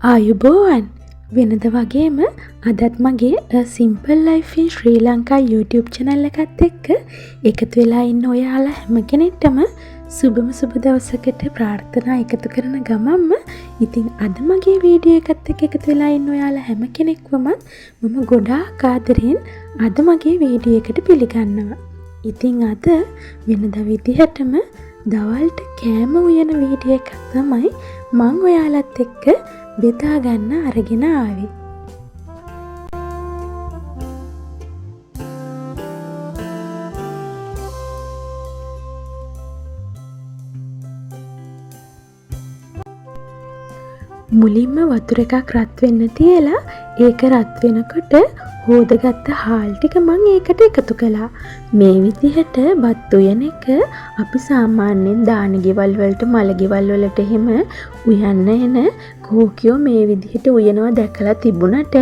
ආයුබෝවන් වෙනද වගේම අදත් මගේ A Simple Life in Sri Lanka YouTube channel එකත් එක්ක එකතු වෙලා ඉන්න ඔයාලා හැම කෙනෙක්ටම සුබම සුබ දවසකට ප්‍රාර්ථනා එකතු කරන ගමන්ම ඉතින් අද මගේ වීඩියෝ එකත් එක්ක එකතු වෙලා ඉන්න ඔයාලා හැම කෙනෙක්වම මම ගොඩාක් ආදරෙන් අද මගේ වීඩියෝ එකට පිළිගන්නවා. ඉතින් අද වෙනද විදිහටම දවල්ට කෑම උයන වීඩියෝ එකක් තමයි මම ඔයාලත් එක්ක බෙදා ගන්න අරගෙන ආවේ. මුලින්ම වතුර එකක් රත් වෙන්න තියලා ඒක රත් වෙනකොට හොදගත්ත හාල් ටික මම ඒකට එකතු කළා. මේ විදිහට බත් උයන එක අපි සාමාන්‍යයෙන් දාන ගෙවල් වලට මල ගෙවල් වලට එහෙම උයන්න එන කෝකියෝ මේ විදිහට උයනවා දැකලා තිබුණට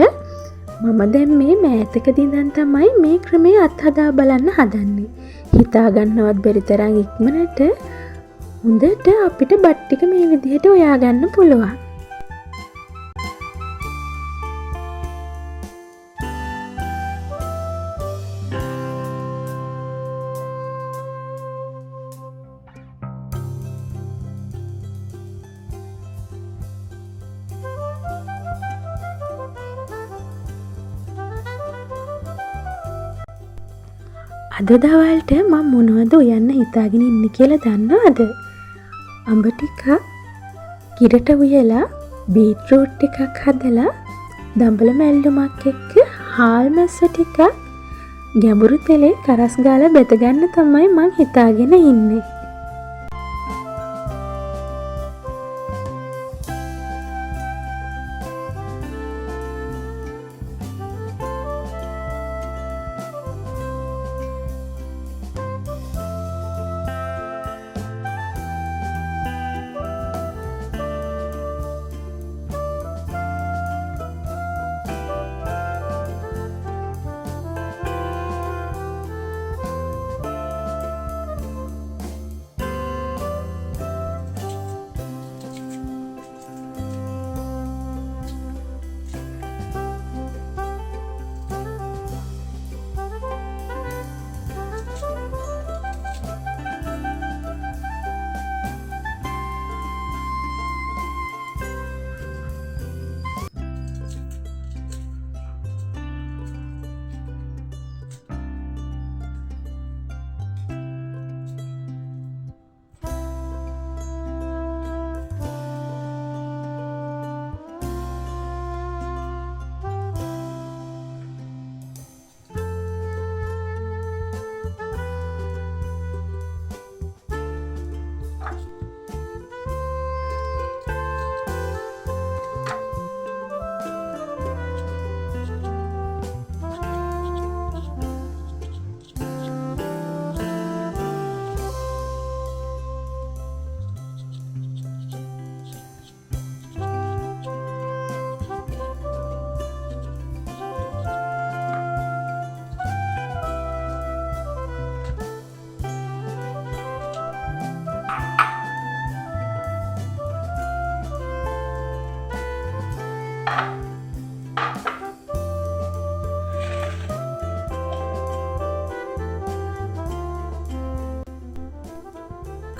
මම දැන් මේ මෑතකදී ඉඳන් තමයි මේ ක්‍රමය අත්හදා බලන්න හදන්නේ. හිතා ගන්නවත් බැරි තරම් ඉක්මනට හොඳට අපිට බත් ටික මේ විදිහට උයා ගන්න පුළුවන්. අද දවල්ට මම මොනවද උයන්න හිතාගෙන ඉන්නේ කියලා දන්නවද? අඹ ටිකක් කිරට උයලා බීට්‍රූට් ටිකක් හදලා දඹල මැල්ලුමක් එක්ක හාල් මැස්ස ටිකක් ගැඹුරු තෙලේ කරස් ගාලා බෙද ගන්න තමයි මං හිතාගෙන ඉන්නේ.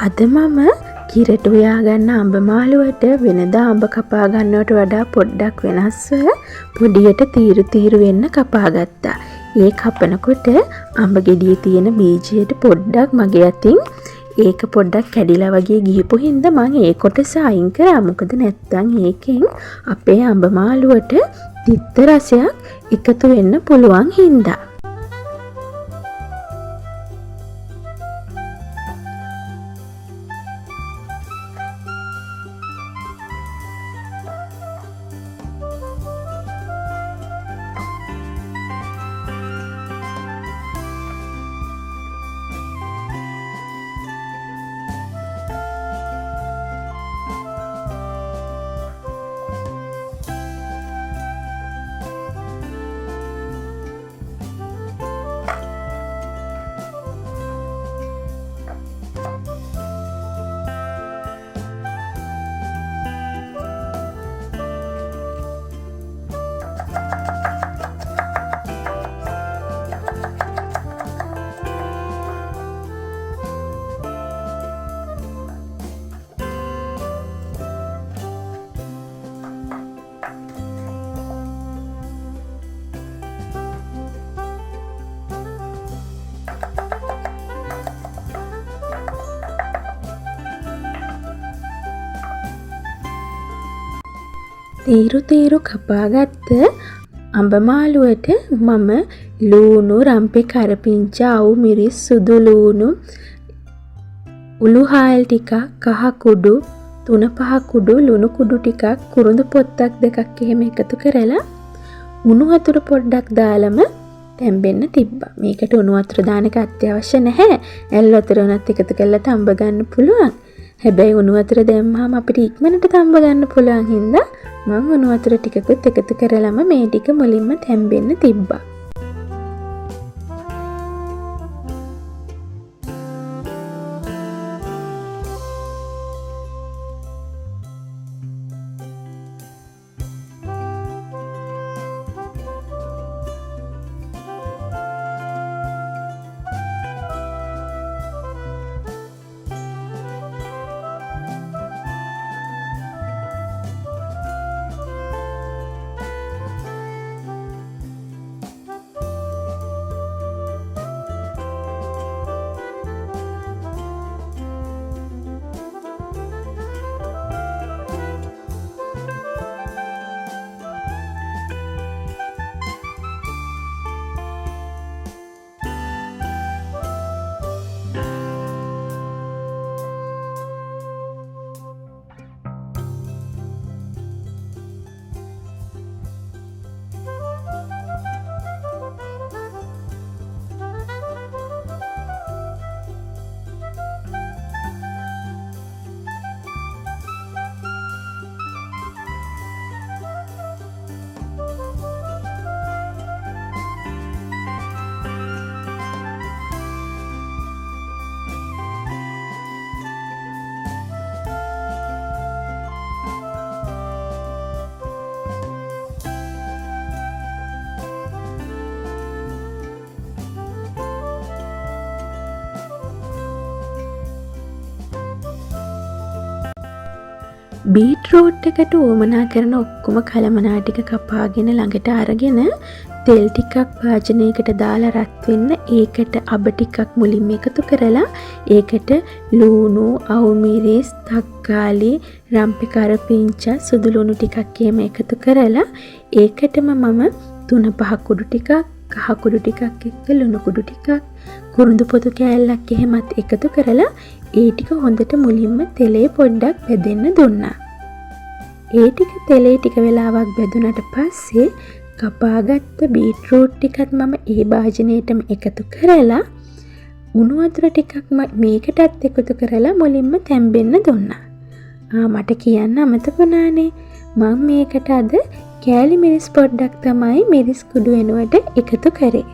අද මම කිරට උයා ගන්න අඹ මාළුවට වෙනදා අඹ කපා ගන්නවට වඩා පොඩ්ඩක් වෙනස්ව පොඩියට තීරු වෙන්න කපා ගත්තා. ඒ කපනකොට අඹ ගෙඩියේ තියෙන බීජයට පොඩ්ඩක් මගේ අතින් ඒක පොඩ්ඩක් කැඩිලා වගේ ගිහපු හින්දා මම ඒ කොටස අයින් කරා. මොකද නැත්තම් ඒකෙන් අපේ අඹ මාළුවට තිත්ත රසයක් එකතු වෙන්න පුළුවන් හින්දා. තීරු කපාගත්ත අඹමාළුවට මම ලූණු, රම්පෙ කරපිංචා, අවු මිරිස්, සුදු ලූණු, උළු හාල් ටිකක්, කහ කුඩු 3-5 කුඩු, ලුණු කුඩු ටිකක්, කුරුඳු පොත්තක් 2ක් එහෙම එකතු කරලා උණු වතුර පොඩ්ඩක් දාලම තැම්බෙන්න තිබ්බා. මේකට උණු වතුර දාන එක අත්‍යවශ්‍ය නැහැ. ඇල් වතුර උනත් එකතු කරලා තඹ ගන්න පුළුවන්. හැබැයි උණු වතුර දැම්මහම අපිට ඉක්මනට තඹ ගන්න පුළුවන් හින්දා මම උණු වතුර ටිකකුත් එකතු කරලම මේ ටික මුලින්ම තැම්බෙන්න තිබ්බා. බීට්රූට් එකට උවමනා කරන ඔක්කොම කලමනා ටික කපාගෙන ළඟට අරගෙන තෙල් ටිකක් භාජනයකට දාලා රත් වෙන්න ඒකට අබ ටිකක් මුලින්ම එකතු කරලා ඒකට ලූණු, අවු මිරිස්, තක්කාලි, රම්පෙ කරපිංචා, සුදු ලුණු ටිකක් එහෙම එකතු කරලා ඒකටම මම 3-5 කුඩු ටිකක්, කහ කුඩු ටිකක් එක්ක ලුණු කුඩු ටිකක්, කුරුඳු පොතු කෑල්ලක් එහෙමත් එකතු කරලා ඒ ටික හොඳට මුලින්ම තෙලේ පොඩ්ඩක් බෙදෙන්න දුන්නා. ඒ ටික තෙලේ ටික වෙලාවක් බෙදුනට පස්සේ කපාගත්ත බීට්රූට් ටිකත් මම ඒ භාජනයේටම එකතු කරලා උණු වතුර ටිකක් මේකටත් එකතු කරලා මුලින්ම තැම්බෙන්න දුන්නා. මට කියන්න අමතක වුණානේ. මම මේකට අද කෑලි මිරිස් පොඩ්ඩක් තමයි මිරිස් කුඩු වෙනුවට එකතු කරේ.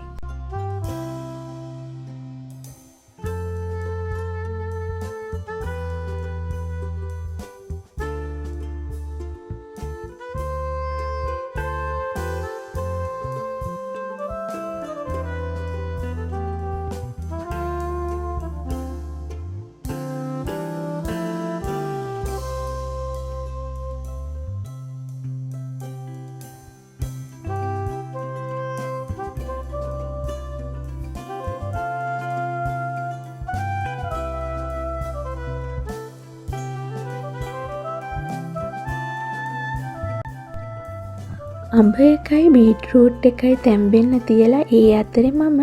අඹ එකයි බීට්රූට් එකයි තැම්බෙන්න තියලා ඒ අතරේ මම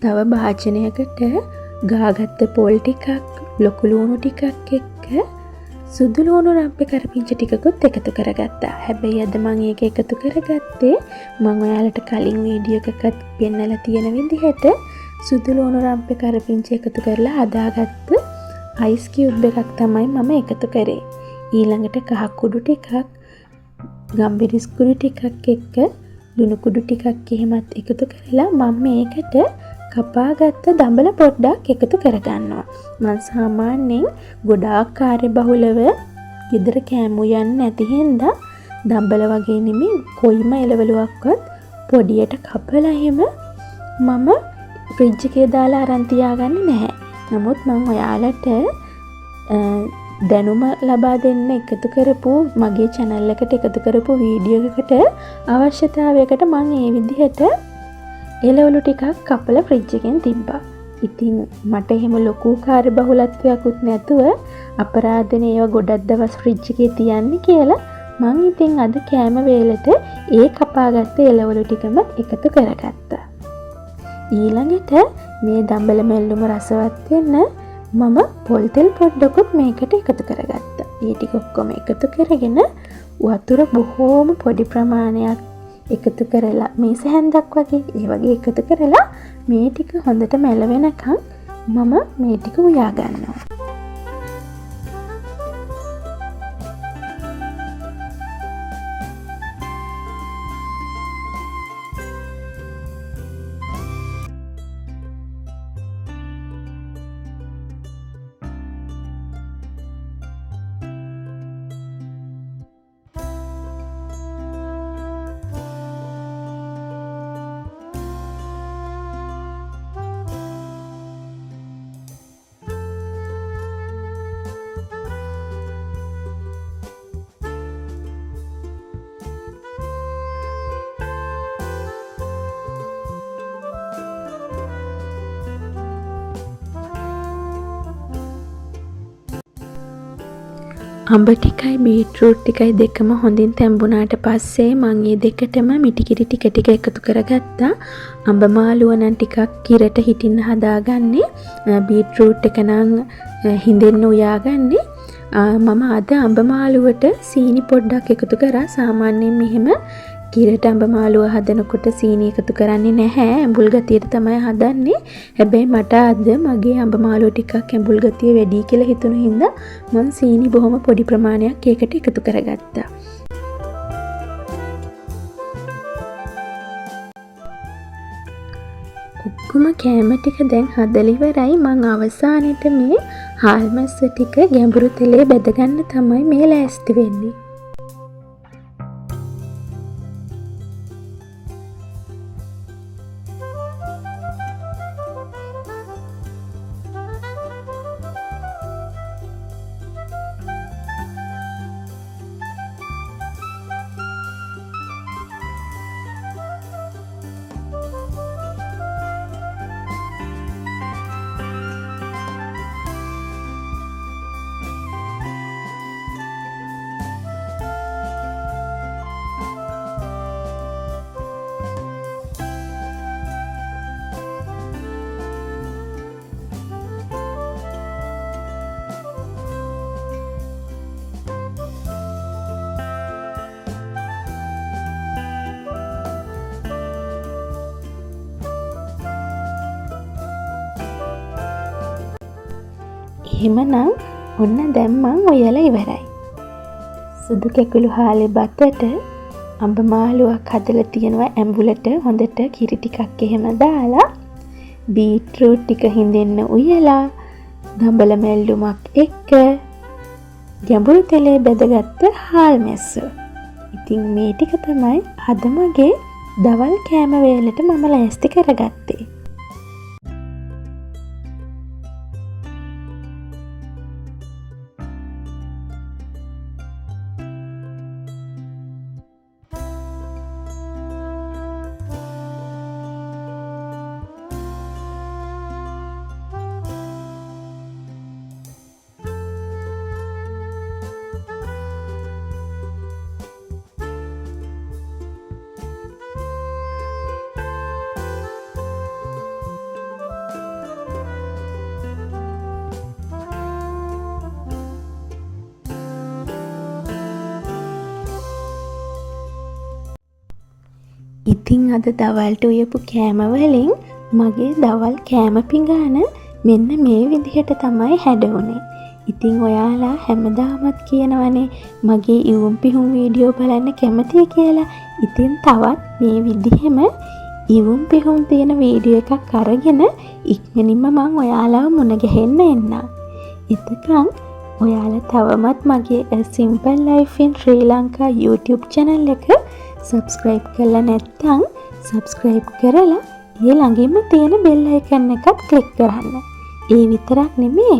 තව භාජනයකට ගාගත්ත පොල් ටිකක්, ලොකු ලුණු ටිකක් එක්ක සුදු ලුණු රම්පෙ කරපිංචා ටිකකුත් එකතු කරගත්තා. හැබැයි අද මම ඒක එකතු කරගත්තේ මම ඔයාලට කලින් වීඩියෝ එකකත් පෙන්නලා තියෙන විදිහට සුදු ලුණු රම්පෙ කරපිංචා එකතු කරලා හදාගත්ත අයිස් කියුබ් එකක් තමයි මම එකතු කරේ. ඊළඟට කහ කුඩු ටිකක්, ගම්බිරිස් කුඩු ටිකක් එක්ක ලුණු කුඩු ටිකක් එහෙමත් එකතු කරලා මම මේකට කපාගත්ත දඹල පොඩ්ඩක් එකතු කරගන්නවා. මම සාමාන්‍යයෙන් ගොඩාක් කාර්යබහුලව ගෙදර කෑමු යන්නේ නැති හින්දා දඹල වගේ නෙමෙයි කොයිම එළවලුවක්වත් පොඩියට කපලා එහෙම මම ෆ්‍රිජ් එකේ දාලා අරන් තියාගන්නේ නැහැ. නමුත් මම ඔයාලට දැනුම ලබා දෙන්න එකතු කරපු මගේ channel එකට එකතු කරපු වීඩියෝ එකකට අවශ්‍යතාවයකට මම මේ විදිහට එළවලු ටිකක් කපලා ෆ්‍රිජ් එකෙන් තිබ්බා. ඉතින් මට එහෙම ලොකු කාර්යබහුලත්වයක්වත් නැතුව අපරාධනේ ඒවා ගොඩක් දවස් ෆ්‍රිජ් එකේ තියන්නේ කියලා මං ඉතින් අද කෑම වේලට ඒ කපාගත්ත එළවලු ටිකම එකතු කරගත්තා. ඊළඟට මේ දම්බල මැල්ලුම රසවත් වෙන්න මම පොල් තෙල් පොඩ්ඩකුත් මේකට එකතු කරගත්තා. ඒ ටික ඔක්කොම එකතු කරගෙන වතුර බොහෝම පොඩි ප්‍රමාණයක් එකතු කරලා මේ සැහැන්දක් වගේ ඒ වගේ එකතු කරලා මේ ටික හොඳට මැල වෙනකන් මම මේ ටික උයා ගන්නවා. අඹ ටිකයි බීට්රූට් ටිකයි දෙකම හොඳින් තැඹුණාට පස්සේ මං මේ දෙකටම මිටිකිරි ටික ටික එකතු කරගත්තා. අඹ මාළුව නම් ටිකක් කිරට හිටින්න හදාගන්නේ. බීට්රූට් එක නම් හිඳෙන්න උයාගන්නේ. මම අද අඹ මාළුවට සීනි පොඩ්ඩක් එකතු කරා. සාමාන්‍යයෙන් මෙහෙම කිරට අඹ මාළුව හදනකොට සීනි එකතු කරන්නේ නැහැ. ඇඹුල් ගතියට තමයි හදන්නේ. හැබැයි මට අද මගේ අඹ මාළුව ටිකක් ඇඹුල් ගතිය වැඩි කියලා හිතුණු හින්දා මම සීනි බොහොම පොඩි ප්‍රමාණයක් ඒකට එකතු කරගත්තා. ඔක්කොම කෑම ටික දැන් හදලා ඉවරයි. මම අවසානයේට මේ හාල් මැස්ස ටික ගැඹුරු තෙලේ බෙදගන්න තමයි මේ ලෑස්ති වෙන්නේ. එහෙමනම් ඔන්න දැන් මං ඔයලා ඉවරයි. සුදු කැකුළු හාලේ බතට අඹ මාළුවක් හදලා තියෙනවා ඇඹුලට හොඳට කිරි ටිකක් එහෙම දාලා බීට්රූට් ටික හිඳෙන්න උයලා දඹල මැල්ලුමක් එක්ක ගැඹුරු තෙලේ බෙදගත්ත හාල් මැස්ස. ඉතින් මේ ටික තමයි අද මගේ දවල් කෑම වේලට මම ලෑස්ති කරගත්තේ. ඉතින් අද දවල්ට උයපු කෑම වලින් මගේ දවල් කෑම පිඟාන මෙන්න මේ විදිහට තමයි හැඩවුනේ. ඉතින් ඔයාලා හැමදාමත් කියනවනේ මගේ ඉවුම් පිහුම් වීඩියෝ බලන්න කැමතියි කියලා. ඉතින් තවත් මේ විදිහෙම ඉවුම් පිහුම් තියෙන වීඩියෝ එකක් අරගෙන ඉක්මනින්ම මම ඔයාලව මුණ ගැහෙන්න එන්නම්. එතකන් ඔයාලා තවමත් මගේ A Simple Life in Sri Lanka YouTube channel එක subscribe කරලා නැත්නම් subscribe කරලා ඒ ළඟින්ම තියෙන bell icon එකත් click කරන්න. ඒ විතරක් නෙමෙයි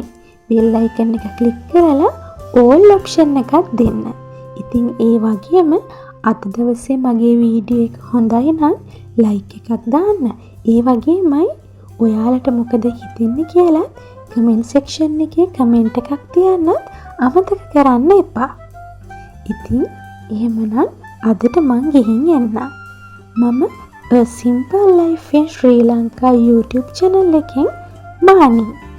bell icon එක click කරලා all option එකක් දෙන්න. ඉතින් ඒ වගේම අද දවසේ මගේ වීඩියෝ එක හොඳයි නම් like එකක් දාන්න. ඒ වගේමයි ඔයාලට මොකද හිතෙන්නේ කියලා comment section එකේ comment එකක් තියන්නත් අමතක කරන්න එපා. ඉතින් එහෙමනම් අදට මං ගිහින් එන්නම්. මම A Simple Life in Sri Lanka YouTube channel එකෙන් මානි.